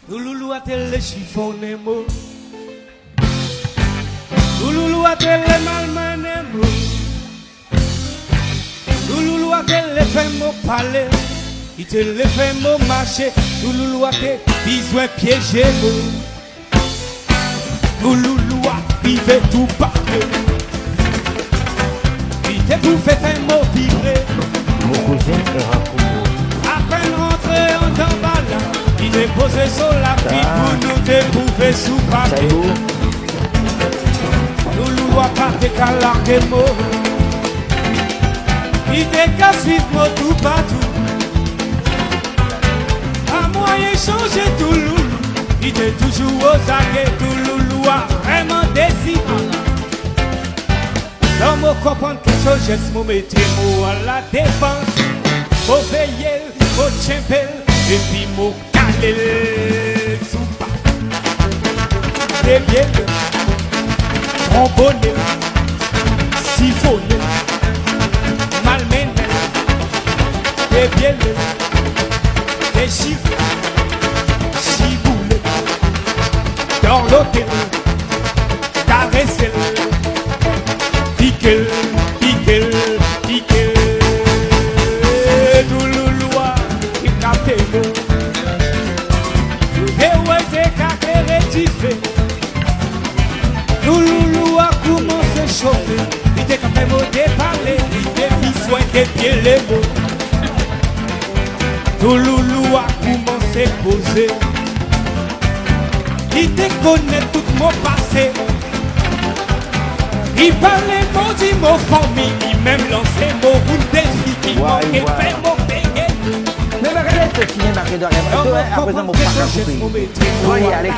Loulou a télé chiffonné mo. Loulou a télé malmené mo. Loulou a télé fait mo parler. Il télé fait mo marcher. Loulou a télé besoin piéger mo. Loulou a vivé tout parler. Il te tout fait mo vibrer. Mon cousin est raconté. À peine rentré en Tambala, il est posé sur la vie pour nous découvrir sous papier. Loulou a pas de calarguer mot. Il est qu'à suivre moi tout partout. À moyen changer tout loulou. Il est toujours aux aguets, tout loulou a vraiment décidé. Dans mon comprendre que ce geste, mon métier, moi à la défense. Faut veiller, faut tchempel, et puis faut caler sous pas. Des bielles, trombonner, siphonner, malmener. Des bielles, des chiffres, chibouler, dorloter, caresser, piquer, piquer, piquer. Loulou a commencé à chauffer. Il était quand même au déparler. Il était besoin de pieds les mots. Loulou a commencé à poser. Il te connaît tout mon passé. Il parlait mon dit mon famille. Il même lancé mon route défi. Il manquait fait mon béguet. Mais regardez ce cinéma qui doit rêver. Après ça, mon frère a coupé. Voyez, allez,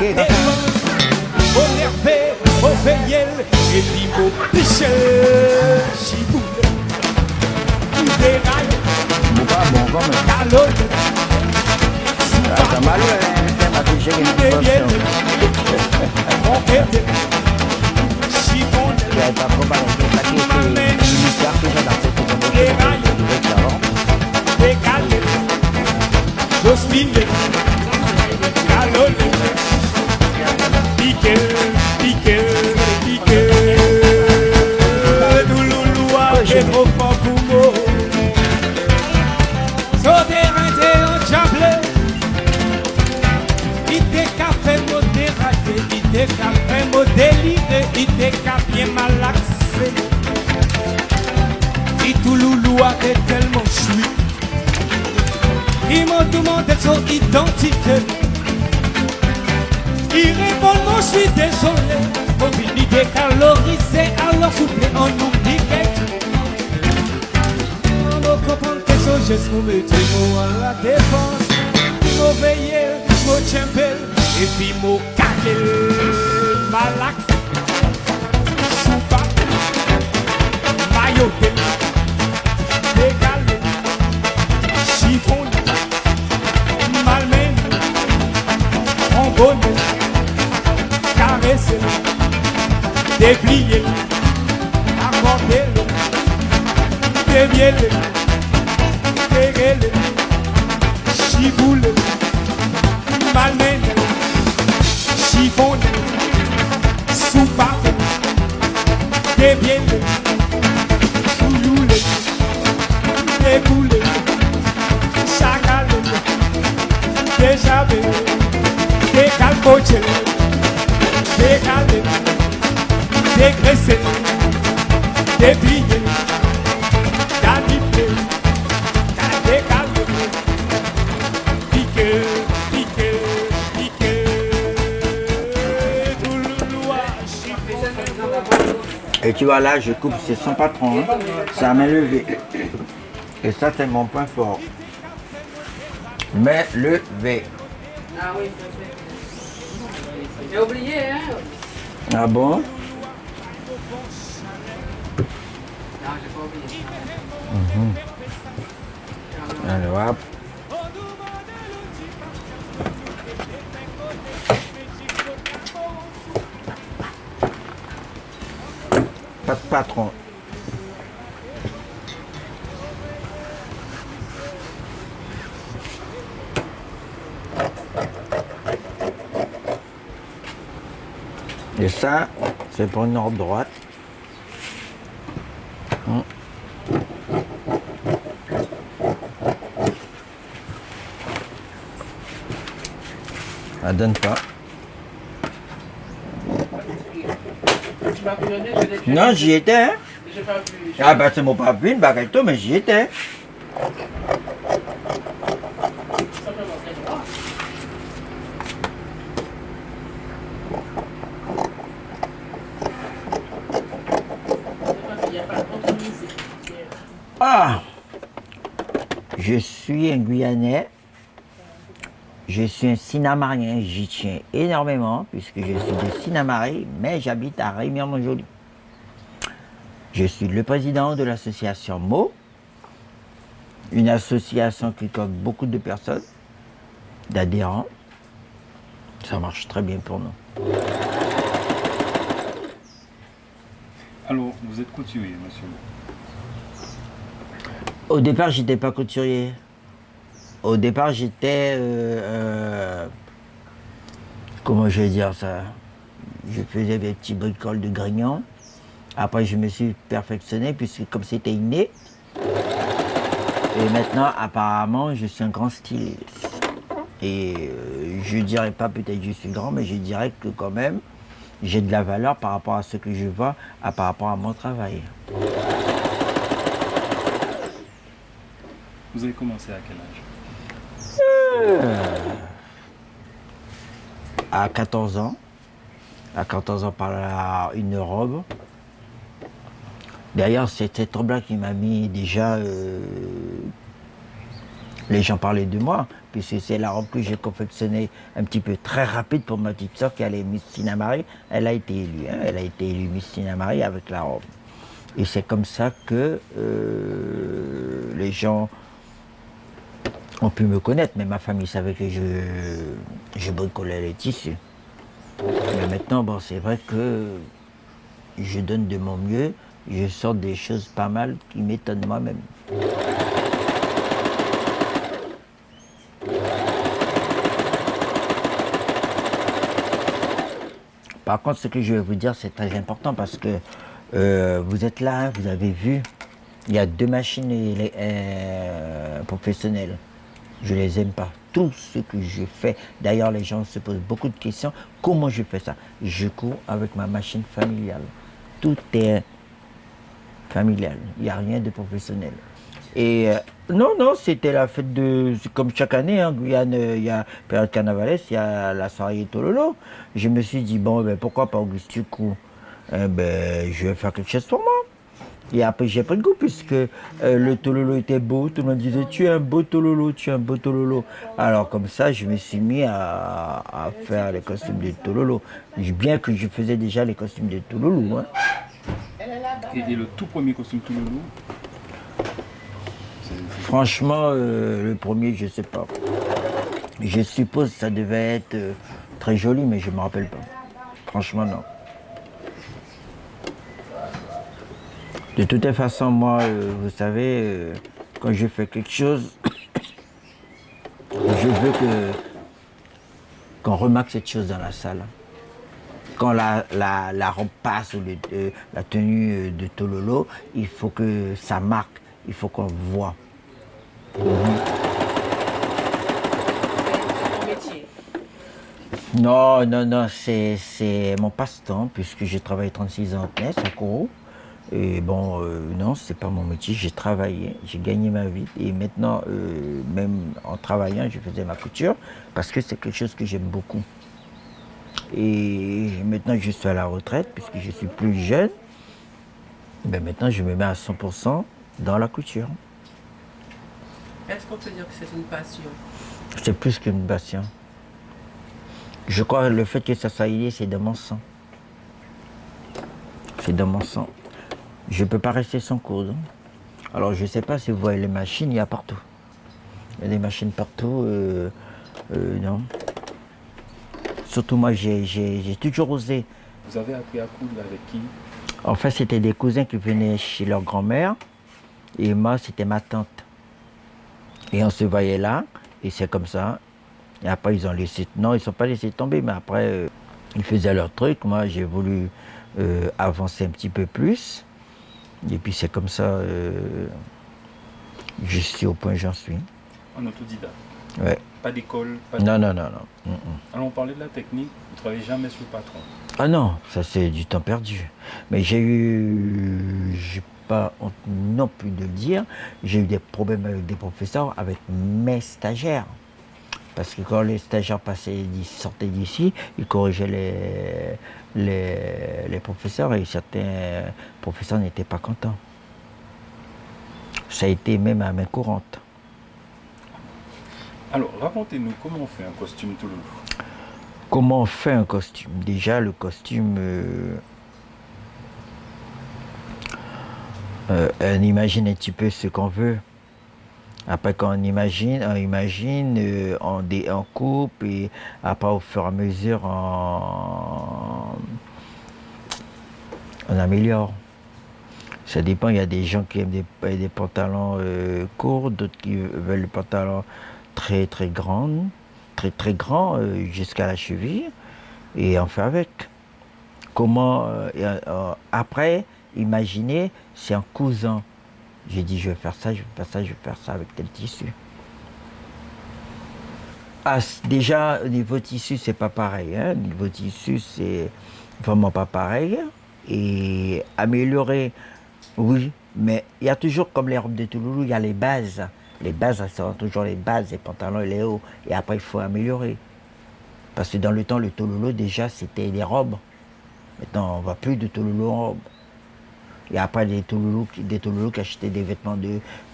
Au nervé, au veillel, et puis au pichel, chiboule, qui déraille, pas bon quand même. calonne, Ça m'a l'air, c'est ma piché qui qui dévienne, conquête, chibonne, il n'y a pas trop parlé, c'est pas qui est militaire qui est dans cette déraille, décalé, Josephine, calonne, piqué, piqué, piqué. Loulou a fait trop fort pour moi. Sur terrain, t'es en chapelet. Il t'est qu'à faire mon dérailler. Il t'est qu'à faire mon déliré. Il t'est qu'à bien malaxé. Et tout loulou a été tellement choui. Il m'a demandé son identité. Il répond non, je suis désolé. Mobilité calorisée, alors soufflez en oublie. On doit comprendre que ce geste nous mettait à la défense. Nous veiller, nous tchempel, et puis nous caler, malax, soupa, mailloté, dégalé, chiffon, malmène, trombone. Caresser, déplier, accorder, dévier, dégueuler, chibouler, malmener, chiffonner, soupaper, dévier, soulouler, débouler, chagaler, déjaber, décalcocher. Décaler, dégraisser, déplier, caliper, décaler, piquer, piquer, piquer, tout le lois, Et tu vois là, je coupe, c'est son patron, hein. C'est à main levée. Et ça, c'est mon point fort. Main levée. Ah oui, j'ai oublié, hein? Ah bon? Non, j'ai pas oublié. Allez, hop. Pas de patron. Et ça, c'est pour une ordre droite. Elle donne pas. Tu m'as pu donner, je l'ai tué. Non, j'y étais. Hein? J'ai pas pu. Ah bah c'est mon papier, une baguette, mais j'y étais. Simplement, c'est droit. Il n'y a pas de compromis. Ah, je suis un Guyanais. Je suis un Sinamarien, j'y tiens énormément puisque je suis de Sinamari, mais j'habite à Rémière-Montjoly. Je suis le président de l'association MO, une association qui compte beaucoup de personnes, d'adhérents. Ça marche très bien pour nous. Alors, vous êtes couturier, monsieur. Au départ, j'étais pas couturier. Au départ, j'étais... comment je vais dire ça? Je faisais des petits bricoles de grignon. Après, je me suis perfectionné, puisque comme c'était inné. Et maintenant, apparemment, je suis un grand styliste. Et je dirais pas peut-être que je suis grand, mais je dirais que quand même, j'ai de la valeur par rapport à ce que je vois, par rapport à mon travail. Vous avez commencé à quel âge? À 14 ans. À 14 ans par une robe. D'ailleurs, c'est cette robe-là qui m'a mis déjà... les gens parlaient de moi, puisque c'est la robe que j'ai confectionnée un petit peu très rapide pour ma petite soeur qui allait Miss Sinamari. Elle a été élue, hein, elle a été élue Miss Sinamari avec la robe. Et c'est comme ça que les gens ont pu me connaître, mais ma famille savait que je bricolais les tissus. Mais maintenant, bon, c'est vrai que je donne de mon mieux, je sors des choses pas mal qui m'étonnent moi-même. Par contre, ce que je vais vous dire, c'est très important parce que vous êtes là, hein, vous avez vu, il y a 2 machines professionnelles. Je les aime pas. Tout ce que je fais, d'ailleurs les gens se posent beaucoup de questions. Comment je fais ça? Je cours avec ma machine familiale. Tout est familial, il n'y a rien de professionnel. Et non, c'était la fête de... Comme chaque année, en Guyane, il y a période carnavalesque, il y a la soirée Tololo. Je me suis dit, bon, ben, pourquoi pas Auguste Tucou? Je vais faire quelque chose pour moi. Et après, j'ai pris le goût, puisque le Tololo était beau. Tout le monde disait, tu es un beau Tololo, tu es un beau Tololo. Alors, comme ça, je me suis mis à faire les costumes de Tololo. Bien que je faisais déjà les costumes de Tololo. Hein. Et le tout premier costume Touloulou? Franchement, le premier, je sais pas. Je suppose que ça devait être très joli, mais je me rappelle pas. Franchement, non. De toute façon, moi, vous savez, quand je fais quelque chose, je veux qu'on remarque cette chose dans la salle. Quand la robe passe ou la tenue de Tololo, il faut que ça marque, il faut qu'on voit. Non, c'est mon passe-temps, puisque j'ai travaillé 36 ans en Kness, à Kourou. Et bon, non, c'est pas mon métier, j'ai travaillé, j'ai gagné ma vie. Et maintenant, même en travaillant, je faisais ma couture, parce que c'est quelque chose que j'aime beaucoup. Et maintenant, je suis à la retraite, puisque je suis plus jeune. Mais maintenant, je me mets à 100% dans la couture. Est-ce qu'on peut dire que c'est une passion? C'est plus qu'une passion. Je crois que le fait que ça soit lié, c'est dans mon sang. C'est dans mon sang. Je ne peux pas rester sans cause. Alors, je ne sais pas si vous voyez les machines, il y a partout. Il y a des machines partout. Non. Surtout moi, j'ai toujours osé. Vous avez appris à coudre avec qui? En fait, c'était des cousins qui venaient chez leur grand-mère. Et moi, c'était ma tante. Et on se voyait là. Et c'est comme ça. Et après, ils ont laissé... Non, ils ne sont pas laissés tomber. Mais après, Ils faisaient leur truc, moi j'ai voulu avancer un petit peu plus. Et puis c'est comme ça, je suis au point où j'en suis. En autodidacte. Ouais. Pas d'école, pas de... Non, non, non, non. Alors on parlait de la technique, vous ne travaillez jamais sur le patron. Ah non, ça c'est du temps perdu. Mais j'ai pas honte non plus de le dire, j'ai eu des problèmes avec des professeurs, avec mes stagiaires. Parce que quand les stagiaires sortaient d'ici, ils corrigeaient les professeurs et certains professeurs n'étaient pas contents. Ça a été même à main courante. Alors, racontez-nous comment on fait un costume Touloulou. Comment on fait un costume? Déjà, le costume, on imagine un petit peu ce qu'on veut. Après, quand on imagine, on coupe et après, au fur et à mesure, on améliore. Ça dépend, il y a des gens qui aiment des pantalons courts, d'autres qui veulent le pantalon très très grand, jusqu'à la cheville, et on fait avec. Comment, après, imaginez, c'est en cousant. J'ai dit, je vais faire ça, je vais faire ça, je vais faire ça avec tel tissu. Ah, déjà, au niveau tissu, c'est pas pareil. Au niveau tissu, c'est vraiment pas pareil. Et améliorer, oui, mais il y a toujours, comme les robes de Touloulou, il y a les bases. Les bases, ça sera toujours les bases, les pantalons et les hauts. Et après, il faut améliorer. Parce que dans le temps, le Touloulou, déjà, c'était des robes. Maintenant, on ne voit plus de Touloulou en robe. Et après, des Touloulous qui achetaient des vêtements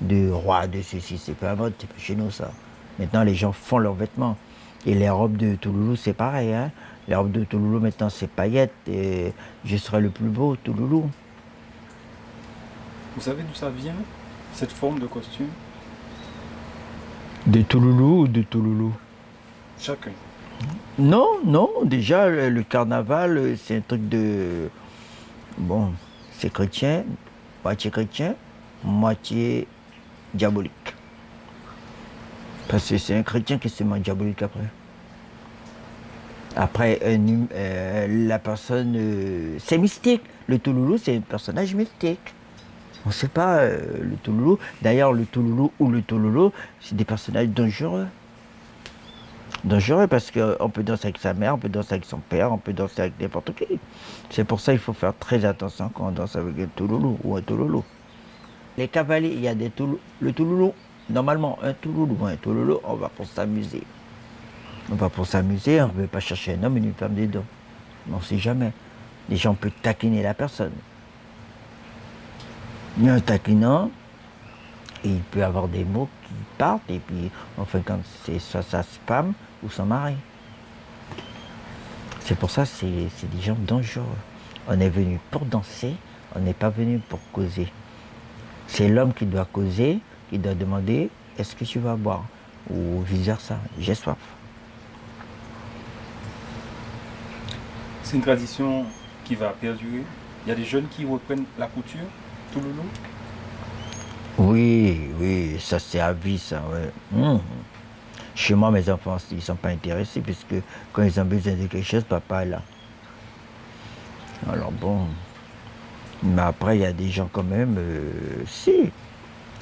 de roi, de ceci, c'est pas à mode, c'est pas chez nous ça. Maintenant, les gens font leurs vêtements. Et les robes de Touloulou, c'est pareil. Les robes de Touloulou, maintenant, c'est paillettes. Et je serai le plus beau, Touloulou. Vous savez d'où ça vient, cette forme de costume? De Touloulou ou de Touloulou? Chacun. Non, non, déjà, le carnaval, c'est un truc de... Bon, c'est chrétien, moitié diabolique. Parce que c'est un chrétien qui se met diabolique après. Après, la personne... c'est mystique. Le Touloulou, c'est un personnage mystique. On ne sait pas, le Touloulou. D'ailleurs, le Touloulou ou le Touloulou, c'est des personnages dangereux. Dangereux parce qu'on peut danser avec sa mère, on peut danser avec son père, on peut danser avec n'importe qui. C'est pour ça qu'il faut faire très attention quand on danse avec un Touloulou ou un Touloulou. Les cavaliers, il y a des Touloulous. Le Touloulou, normalement, un Touloulou, on va pour s'amuser. On va pour s'amuser, on ne veut pas chercher un homme et une femme dedans. On ne sait jamais. Les gens peuvent taquiner la personne. Mais en taquinant, il peut avoir des mots qui partent et puis, enfin, quand c'est soit sa femme ou son mari. C'est pour ça que c'est des gens dangereux. On est venu pour danser, on n'est pas venu pour causer. C'est l'homme qui doit causer, qui doit demander « est-ce que tu vas boire ?» ou vice-versa, « j'ai soif ». C'est une tradition qui va perdurer. Il y a des jeunes qui reprennent la couture, Touloulou. Oui, ça c'est à vie, ça, ouais. Chez moi, mes enfants, ils ne sont pas intéressés, puisque quand ils ont besoin de quelque chose, papa est là. Alors bon, mais après, il y a des gens quand même, si,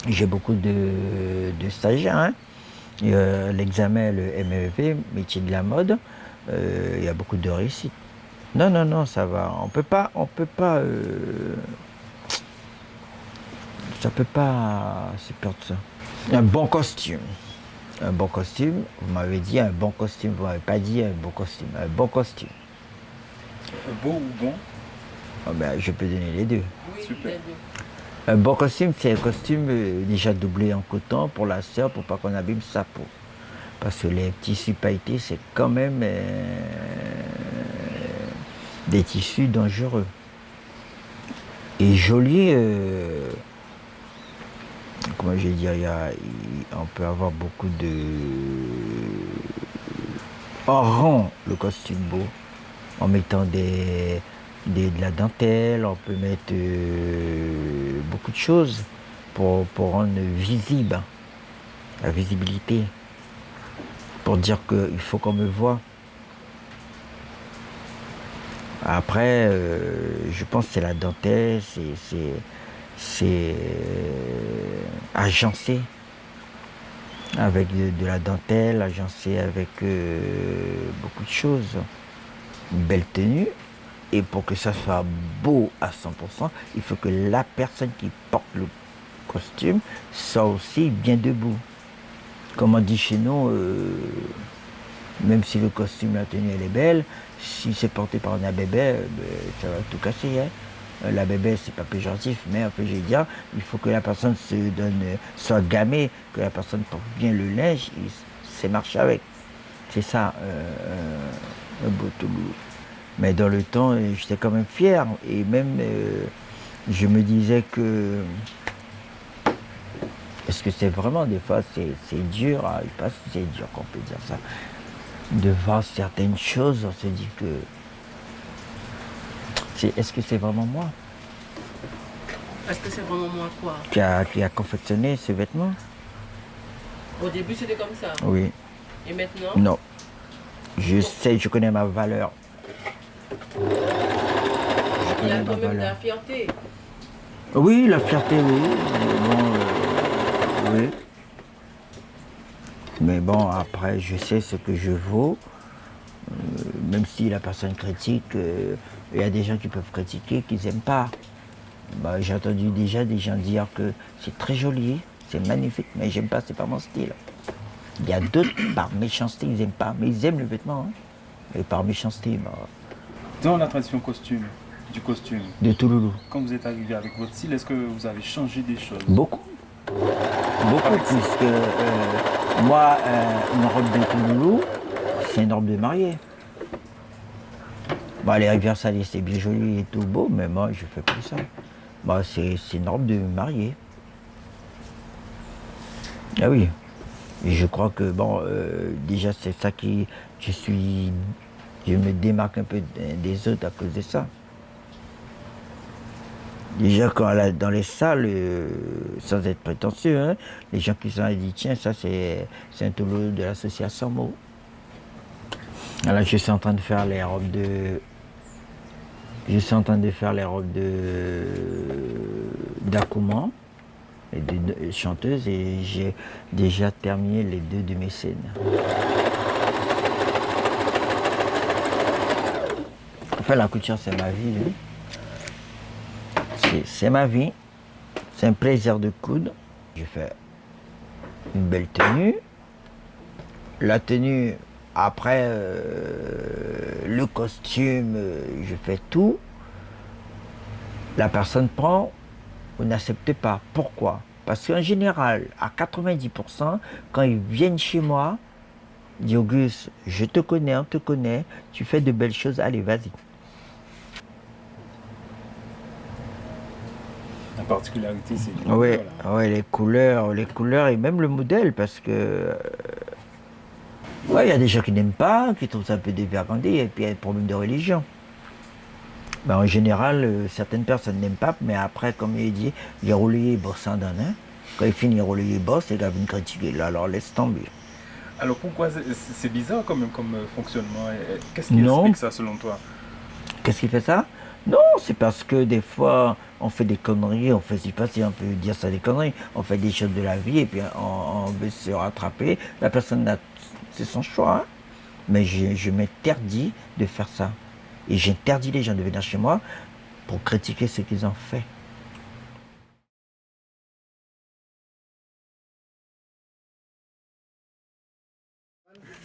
j'ai beaucoup de stagiaires, l'examen, le MEV, métier de la mode, il y a beaucoup de réussite. Non, ça va, on peut pas, ça peut pas se perdre ça. Un bon costume. Un bon costume, vous m'avez dit un bon costume, vous m'avez pas dit un bon costume. Un bon costume. Beau ou bon? Oh ben, je peux donner les deux. Oui, Super. les deux. Un bon costume, c'est un costume déjà doublé en coton pour la sœur, pour pas qu'on abîme sa peau. Parce que les tissus pailletés, c'est quand même des tissus dangereux. Et joli, comment je vais dire, on peut avoir beaucoup de... On rend le costume beau en mettant de la dentelle, on peut mettre beaucoup de choses pour rendre visible, la visibilité, pour dire qu'il faut qu'on me voie. Après, je pense que c'est la dentelle, c'est agencé avec de la dentelle, agencé avec beaucoup de choses. Une belle tenue. Et pour que ça soit beau à 100%, il faut que la personne qui porte le costume soit aussi bien debout. Comme on dit chez nous, même si le costume, la tenue, elle est belle, si c'est porté par un bébé, ça va tout casser. Hein. La bébé, c'est pas péjoratif, mais un peu, je veux dire, il faut que la personne soit gamée, que la personne porte bien le linge, et c'est marcher avec. C'est ça, un beau Toulouse. Mais dans le temps, j'étais quand même fier. Et même, je me disais que... Est-ce que c'est vraiment, des fois, c'est dur, je ne sais pas si c'est dur qu'on peut dire ça, de voir certaines choses, on se dit que... Est-ce que c'est vraiment moi Est-ce que c'est vraiment moi quoi? qui a confectionné ces vêtements? Au début, c'était comme ça. Oui. Et maintenant? Non. Je sais, je connais ma valeur. Il y a quand même de la fierté. Oui, la fierté, oui. Mais bon, oui. Mais bon, après, je sais ce que je vaux. Même si la personne critique, il y a des gens qui peuvent critiquer, qu'ils n'aiment pas. Bah, j'ai entendu déjà des gens dire que c'est très joli, c'est magnifique, mais j'aime pas, c'est pas mon style. Il y a d'autres, par méchanceté, ils n'aiment pas, mais ils aiment le vêtement. Hein. Et par méchanceté, bah, Dans la tradition du costume, de Touloulou. quand vous êtes arrivé avec votre style, est-ce que vous avez changé des choses? Beaucoup. Beaucoup, puisque moi, une robe de Touloulou, c'est une robe de mariée. Bah, les rivières salées, c'est bien joli et tout beau, mais moi, je fais plus ça. Bah, c'est une robe de mariée. Ah oui. Et je crois que, bon, déjà, c'est ça qui... Je me démarque un peu des autres à cause de ça. Déjà, dans les salles, sans être prétentieux, hein, les gens qui sont là disent, tiens, ça, c'est un Toulouse de l'association Mo. Alors, je suis en train de faire les robes de... d'Akouma, et de chanteuses, et j'ai déjà terminé les 2 de mes scènes. Enfin, la couture, c'est ma vie. Hein. C'est ma vie. C'est un plaisir de coudre. Je fais une belle tenue. La tenue, après, le costume, je fais tout. La personne prend ou n'accepte pas. Pourquoi? Parce qu'en général, à 90%, quand ils viennent chez moi, ils disent Auguste, je te connais, on te connaît, tu fais de belles choses, allez, vas-y. La particularité, c'est Oui, ouais, les couleurs et même le modèle, parce que ouais, il y a des gens qui n'aiment pas, qui trouvent ça un peu dévergondé, et puis il y a des problèmes de religion. Ben, en général, certaines personnes n'aiment pas, mais après, comme il dit, les rouliers bossent en donne. Hein. Quand ils finissent les rouliers bossent, les gars viennent critiquer. Là, alors laisse tomber. Alors pourquoi c'est bizarre quand même comme fonctionnement? Qu'est-ce qui explique ça selon toi? Qu'est-ce qui fait ça? Non, c'est parce que des fois, on fait des conneries, je sais pas si on peut dire ça des conneries, on fait des choses de la vie et puis on veut se rattraper. La personne, c'est son choix. Hein. Mais je m'interdis de faire ça. Et j'interdis les gens de venir chez moi pour critiquer ce qu'ils ont fait.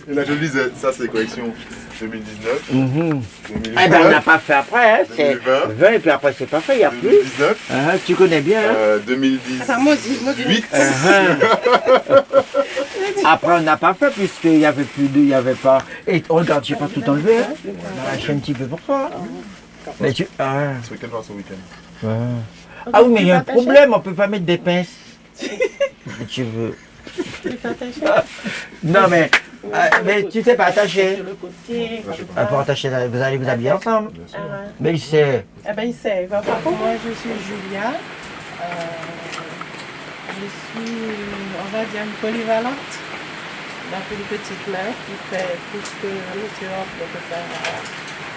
Et là, je disais, ça c'est collection 2019. 2020, Eh ben, on n'a pas fait après, hein. C'est 2020. 20 et puis après c'est pas fait, il n'y a plus. 2019. Tu connais bien, hein. 2018. Après on n'a pas fait puisqu'il n'y avait plus de, il n'y avait pas. Et regarde, j'ai pas tout enlevé, hein. On a lâché un petit peu pour toi. Mais tu. Ce week-end, pas ce week-end. Ah oui, mais il y a un problème, on peut pas mettre des pinces. Si tu veux. Non mais tu sais pas attacher. Pour attacher, vous allez vous habiller ensemble. Mais il sait. Eh ben, il sait, il va pas. Moi, je suis Julia. Je suis, on va dire, une polyvalente. La plus petite main qui fait tout ce que monsieur Hop peut faire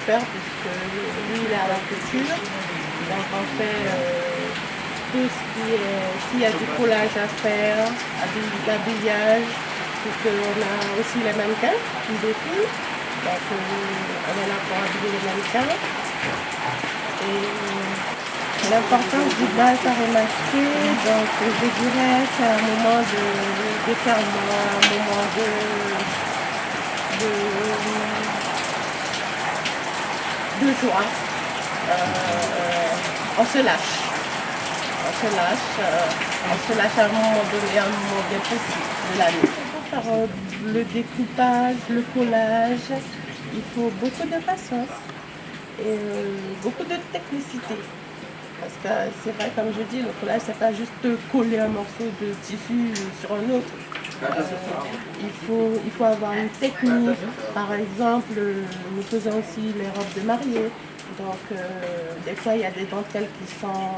faire puisque lui il est à la couture. Donc on fait tout ce qui est, s'il y a du collage à faire, l'habillage, puisqu'on a aussi les mannequins qui défilent. Donc on est là pour habiller les mannequins. Et l'importance du bazar est masqué, donc je dirais c'est un moment de fermement, un moment de joie. On se lâche. On se lâche à un moment donné, à un moment bien précis de l'année. Pour faire le découpage, le collage, il faut beaucoup de patience et beaucoup de technicité. Parce que c'est vrai, comme je dis, le collage, c'est pas juste coller un morceau de tissu sur un autre. Il faut avoir une technique. Par exemple, nous faisons aussi les robes de mariée. Donc, des fois, il y a des dentelles qui sont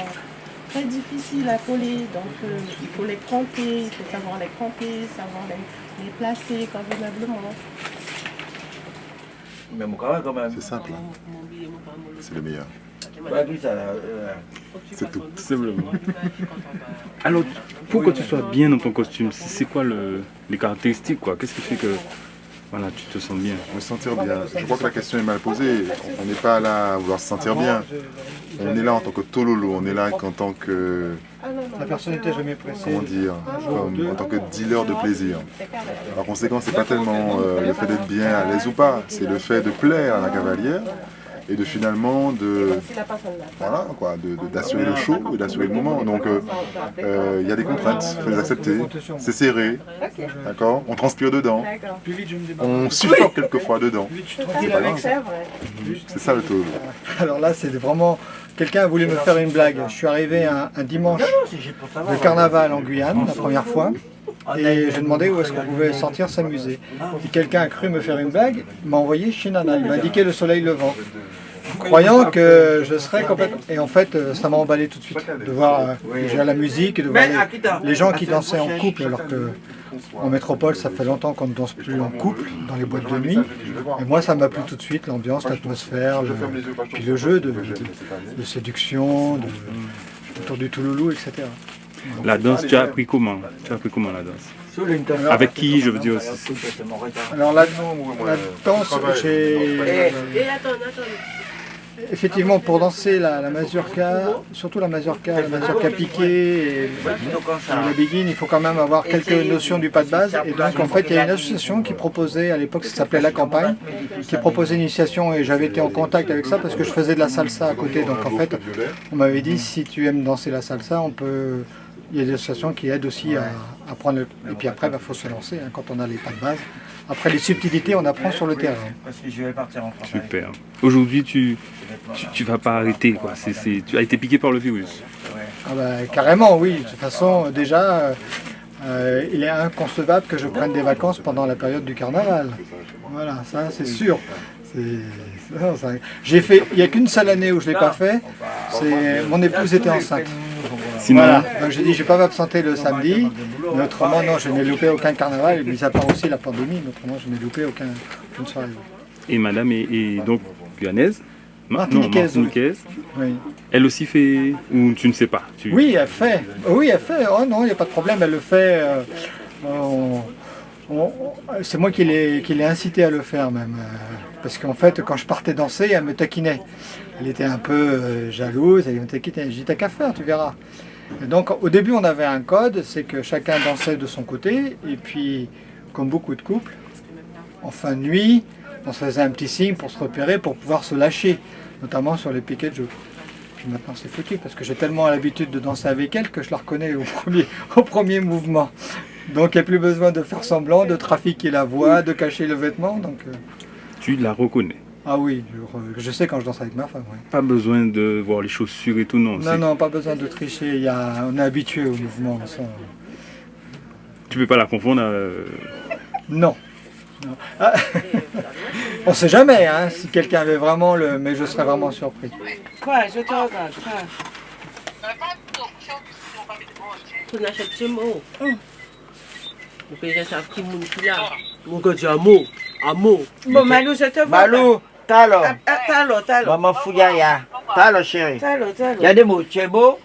très difficiles à coller. Donc, il faut les compter, il faut savoir les compter, savoir les placer convenablement. Mais mon travail, quand même. C'est simple. C'est le meilleur. C'est tout. Simplement. Alors, pour que tu sois bien dans ton costume, c'est quoi les caractéristiques, quoi? Qu'est-ce qui fait que voilà, tu te sens bien? Me sentir bien. Je crois que la question est mal posée. On n'est pas là à vouloir se sentir bien. On est là en tant que tololo, on est là en tant que... La personnalité jamais pressée. Comment dire, en tant que dealer de plaisir. Par conséquent, c'est pas tellement le fait d'être bien à l'aise ou pas, c'est le fait de plaire à la cavalière et de finalement voilà, quoi, d'assurer le show et d'assurer le moment. Donc il y a des contraintes, il faut les accepter. C'est serré, d'accord. On transpire dedans, on suffoque quelquefois dedans. C'est pas grave. C'est ça le tololo. Alors là, c'est vraiment... Quelqu'un a voulu me faire une blague. Je suis arrivé un dimanche de carnaval en Guyane, la première fois, et j'ai demandé où est-ce qu'on pouvait sortir s'amuser. Et quelqu'un a cru me faire une blague, m'a envoyé chez Nana, il m'a indiqué le soleil levant, croyant que je serais complètement... Et en fait, ça m'a emballé tout de suite, de voir déjà la musique, de voir les gens qui dansaient en couple, alors que en métropole, ça fait longtemps qu'on ne danse plus en couple dans les boîtes de nuit. Et moi, ça m'a plu tout de suite, l'ambiance, l'atmosphère, puis le jeu de séduction, autour du touloulou, etc. La danse, tu as appris comment? Tu as appris comment la danse? Avec qui, je veux dire aussi? Alors la danse, j'ai... Effectivement, pour danser la mazurka, surtout la mazurka piquée et la biguine, il faut quand même avoir quelques notions du pas de base. Et donc, en fait, il y a une association qui proposait, à l'époque, ça s'appelait La Campagne, qui proposait une initiation et j'avais été en contact avec ça parce que je faisais de la salsa à côté. Donc, en fait, on m'avait dit, si tu aimes danser la salsa, on peut... Il y a des associations qui aident aussi à apprendre. Et puis après, il faut se lancer hein, quand on a les pas de base. Après, les subtilités, on apprend sur le terrain. Super. Aujourd'hui, tu vas pas arrêter, quoi. Tu as été piqué par le virus. Ah bah, carrément, oui. De toute façon, déjà, il est inconcevable que je prenne des vacances pendant la période du carnaval. Voilà, ça, c'est sûr. J'ai fait, il n'y a qu'une seule année où je ne l'ai pas fait. Mon épouse était enceinte. Sinon... Voilà, donc j'ai dit je ne vais pas m'absenter le samedi, mais autrement non, je n'ai loupé aucun carnaval, mis à part aussi la pandémie, mais autrement je n'ai loupé aucune soirée. Et madame est donc guyanaise? Martiniquaise. Oui. Elle aussi fait, ou tu ne sais pas? Oui, elle fait. Oui, elle fait. Oh non, il n'y a pas de problème, elle le fait. C'est moi qui l'ai incité à le faire même. Parce qu'en fait, quand je partais danser, elle me taquinait. Elle était un peu jalouse, elle me taquinait. J'ai dit, t'as qu'à faire, tu verras. Et donc au début, on avait un code, c'est que chacun dansait de son côté. Et puis, comme beaucoup de couples, en fin de nuit, on se faisait un petit signe pour se repérer, pour pouvoir se lâcher, notamment sur les piquets de joue. Puis maintenant, c'est foutu, parce que j'ai tellement l'habitude de danser avec elle que je la reconnais au premier mouvement. Donc il n'y a plus besoin de faire semblant, de trafiquer la voix, de cacher le vêtement. Donc, Tu la reconnais? Ah oui, je sais quand je danse avec ma femme. Oui. Pas besoin de voir les chaussures et tout, non? Non, pas besoin de tricher, on est habitué au mouvement. Ça. Tu peux pas la confondre Non. Ah. On sait jamais, hein, si quelqu'un avait vraiment le... Mais je serais vraiment surpris. Quoi, je te regarde, quoi. Tu n'achètes chez moi. Vous pouvez juste un petit monde qui là. Mon gars dit amour. Bon, Malou, je te vois. Malou, Talo. Talo. Maman Fouyaya. Talo, chérie. Talo. Il y a des mots. Tu es beau?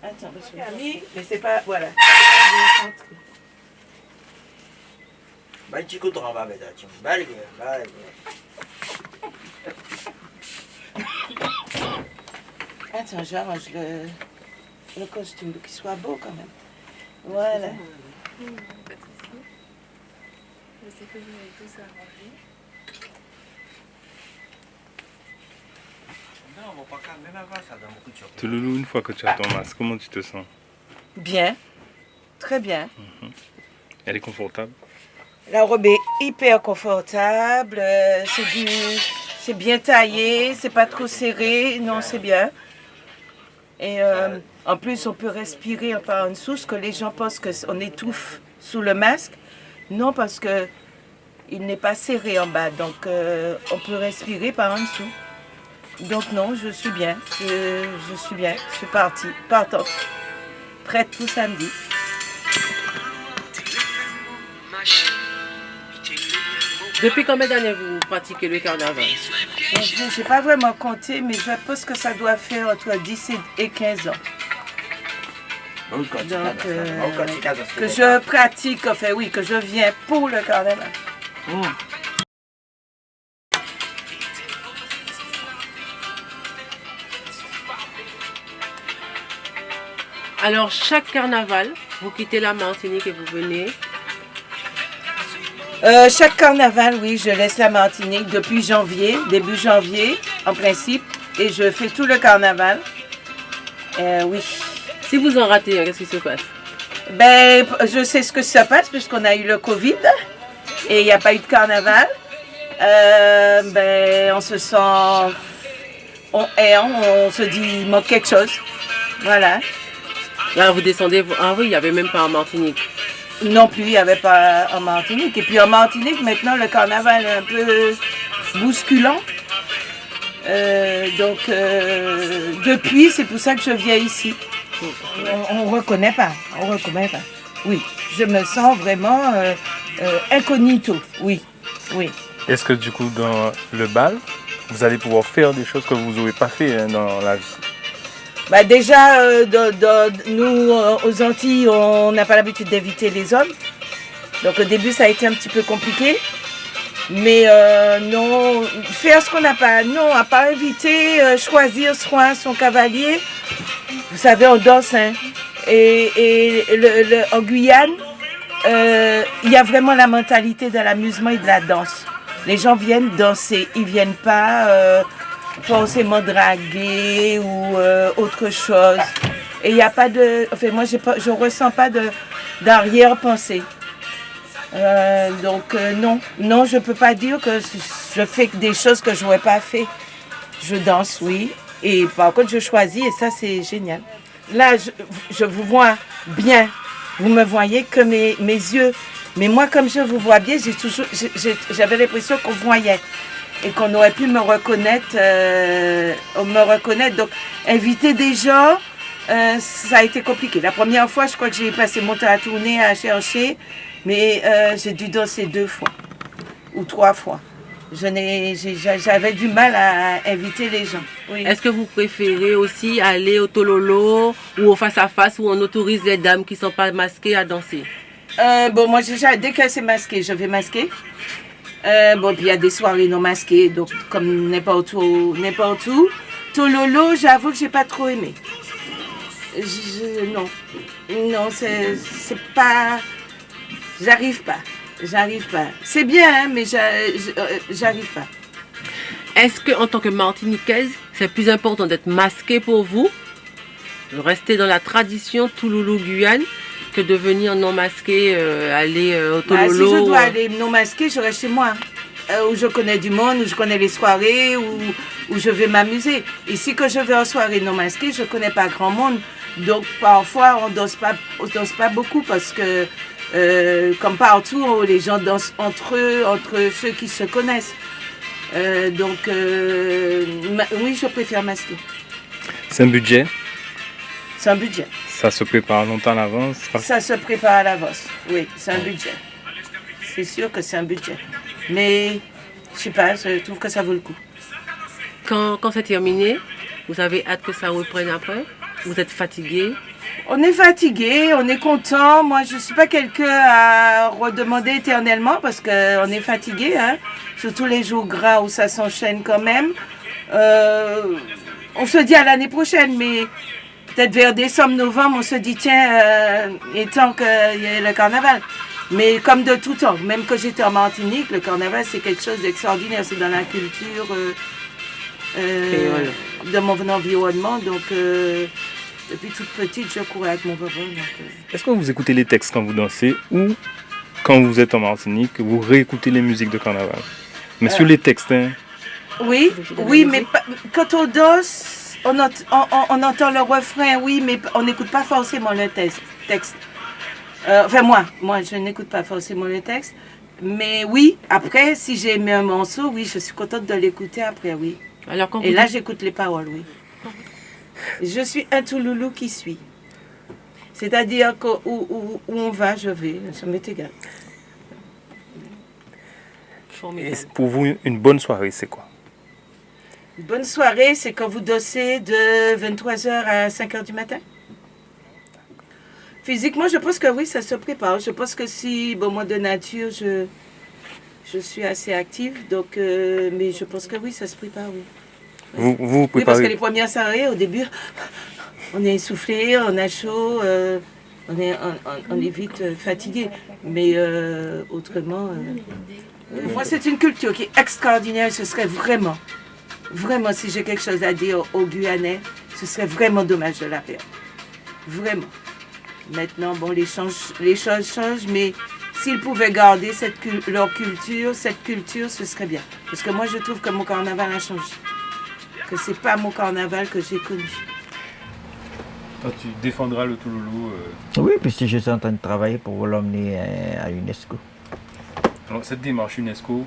Attends, parce que Camille, mais c'est pas. Voilà. Bah, tu écoutes, on va mettre ça. Bye. Attends, j'arrange le costume pour qu'il soit beau quand même. Voilà. Je sais que vous avez tous arrangé. Touloulou, une fois que tu as ton masque, comment tu te sens? Bien. Très bien. Elle est confortable? La robe est hyper confortable. C'est bien taillé, c'est pas trop serré. Non, c'est bien. Et en plus, on peut respirer par en dessous, ce que les gens pensent qu'on étouffe sous le masque. Non, parce que il n'est pas serré en bas, donc on peut respirer par en dessous. Donc non, je suis bien. Je suis bien. Je suis partante. Prête tout samedi. Depuis combien d'années vous pratiquez le carnaval? Je n'ai pas vraiment compté, mais je pense que ça doit faire entre 10 et 15 ans. Donc, que je pratique, enfin oui, que je viens pour le carnaval. Alors, chaque carnaval, vous quittez la Martinique et vous venez. Chaque carnaval, oui, je laisse la Martinique depuis janvier, début janvier, en principe, et je fais tout le carnaval. Oui. Si vous en ratez, qu'est-ce qui se passe? Ben, je sais ce que ça passe, puisqu'on a eu le Covid, et il n'y a pas eu de carnaval. Ben, on se sent... on se dit, il manque quelque chose. Voilà. Là, vous descendez... Ah oui, il n'y avait même pas en Martinique. Non plus, il n'y avait pas en Martinique. Et puis en Martinique, maintenant, le carnaval est un peu bousculant. Depuis, c'est pour ça que je viens ici. On ne reconnaît pas. Oui, je me sens vraiment incognito. Oui. Est-ce que du coup, dans le bal, vous allez pouvoir faire des choses que vous n'aurez pas fait dans la vie? Bah déjà, nous, aux Antilles, on n'a pas l'habitude d'inviter les hommes. Donc au début, ça a été un petit peu compliqué. Mais non, faire ce qu'on n'a pas. Non, à part inviter, choisir son cavalier. Vous savez, on danse. Hein. Et en Guyane, il y a vraiment la mentalité de l'amusement et de la danse. Les gens viennent danser. Ils ne viennent pas... forcément draguer ou autre chose. Et il n'y a pas de... Enfin, moi, je ne ressens pas d'arrière-pensée. Non, je ne peux pas dire que je fais des choses que je n'aurais pas fait. Je danse, oui. Et par contre, je choisis et ça, c'est génial. Là, je vous vois bien. Vous me voyez que mes yeux. Mais moi, comme je vous vois bien, j'avais l'impression qu'on voyait. Et qu'on aurait pu me reconnaître. Donc, inviter des gens, ça a été compliqué. La première fois, je crois que j'ai passé mon temps à tourner, à chercher, mais j'ai dû danser 2 fois ou 3 fois. J'avais du mal à inviter les gens. Oui. Est-ce que vous préférez aussi aller au Tololo ou au face-à-face où on autorise les dames qui ne sont pas masquées à danser? Moi, dès qu'elle s'est masquée, je vais masquer. Puis il y a des soirées non masquées, donc comme n'importe où. Tololo, j'avoue que j'ai pas trop aimé. Non, c'est pas... J'arrive pas. C'est bien, hein, mais j'arrive pas. Est-ce qu'en tant que Martiniquaise, c'est plus important d'être masqué pour vous, de rester dans la tradition Touloulou-Guyane, que de venir non masqué, aller au Tololo? Si je dois aller non masqué, je reste chez moi. Où je connais du monde, où je connais les soirées, où je vais m'amuser. Ici, quand je vais en soirée non masquée, je ne connais pas grand monde. Donc, parfois, on danse pas beaucoup parce que, comme partout, les gens dansent entre ceux qui se connaissent. Oui, je préfère masquer. C'est un budget? C'est un budget. Ça se prépare longtemps à l'avance. Ça se prépare à l'avance. Oui, c'est un budget. C'est sûr que c'est un budget. Mais, je sais pas, je trouve que ça vaut le coup. Quand c'est terminé, vous avez hâte que ça reprenne après? Vous êtes fatigué? On est fatigué, on est content. Moi, je ne suis pas quelqu'un à redemander éternellement parce qu'on est fatigué, hein. Surtout les jours gras où ça s'enchaîne quand même. On se dit à l'année prochaine, mais peut-être vers décembre, novembre, on se dit tiens, il est temps qu'il y ait le carnaval. Mais comme de tout temps, même quand j'étais en Martinique, le carnaval c'est quelque chose d'extraordinaire, c'est dans la culture de mon environnement. Donc depuis toute petite, je courais avec mon papa. Est-ce que vous écoutez les textes quand vous dansez ou quand vous êtes en Martinique, vous réécoutez les musiques de carnaval? Mais sur les textes, hein? Oui, mais quand on danse, on entend le refrain, oui, mais on n'écoute pas forcément le texte. Enfin, moi, je n'écoute pas forcément le texte. Mais oui, après, si j'ai aimé un morceau, oui, je suis contente de l'écouter après, oui. Alors, et là, j'écoute les paroles, oui. Je suis un Touloulou qui suit. C'est-à-dire où on va, je vais. Ça m'est égal. Et pour vous, une bonne soirée, c'est quoi? Une bonne soirée, c'est quand vous dansez de 23h à 5h du matin. Physiquement, je pense que oui, ça se prépare. Je pense que si, bon, moi de nature, je suis assez active, donc, mais je pense que oui, ça se prépare, oui. Vous préparez... Oui, parce que les premières soirées, au début, on est essoufflé, on a chaud, on est vite fatigué. Mais autrement, moi, c'est une culture qui est extraordinaire. Ce serait vraiment, si j'ai quelque chose à dire aux Guyanais, ce serait vraiment dommage de la perdre. Vraiment. Maintenant, bon, les choses changent, mais s'ils pouvaient garder leur culture, cette culture, ce serait bien. Parce que moi, je trouve que mon carnaval a changé. Que c'est pas mon carnaval que j'ai connu. Toi, tu défendras le Touloulou Oui, puisque je suis en train de travailler pour l'emmener à l'UNESCO. Alors, cette démarche UNESCO,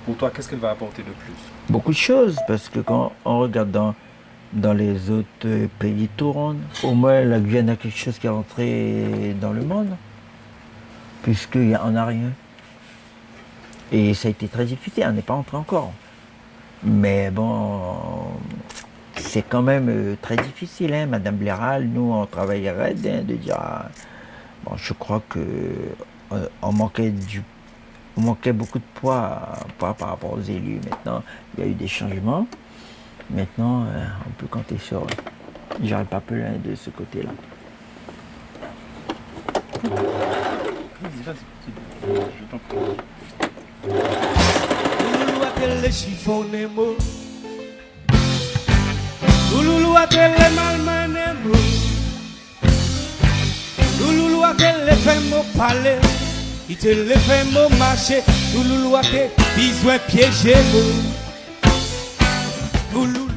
pour toi, qu'est-ce qu'elle va apporter de plus? Beaucoup de choses, parce que quand on regarde dans les autres pays tournent, au moins la Guyane a quelque chose qui est rentré dans le monde, puisqu'il n'y en a rien. Et ça a été très difficile, on n'est pas entré encore. Mais bon, c'est quand même très difficile, hein, Madame Bléral, nous on travaillerait de dire, bon, je crois qu'on manquait beaucoup de poids par rapport aux élus. Maintenant, il y a eu des changements. Maintenant, on peut compter sur. J'arrive pas plus loin de ce côté-là. Vas-y, je t'en prie. Touloulou a tel les chiffonné mots. Touloulou a tel les malmené mots. Touloulou a tel les fait mots parler. Il te les fait mots marcher. Touloulou a tel besoin piéger mots. Touloulou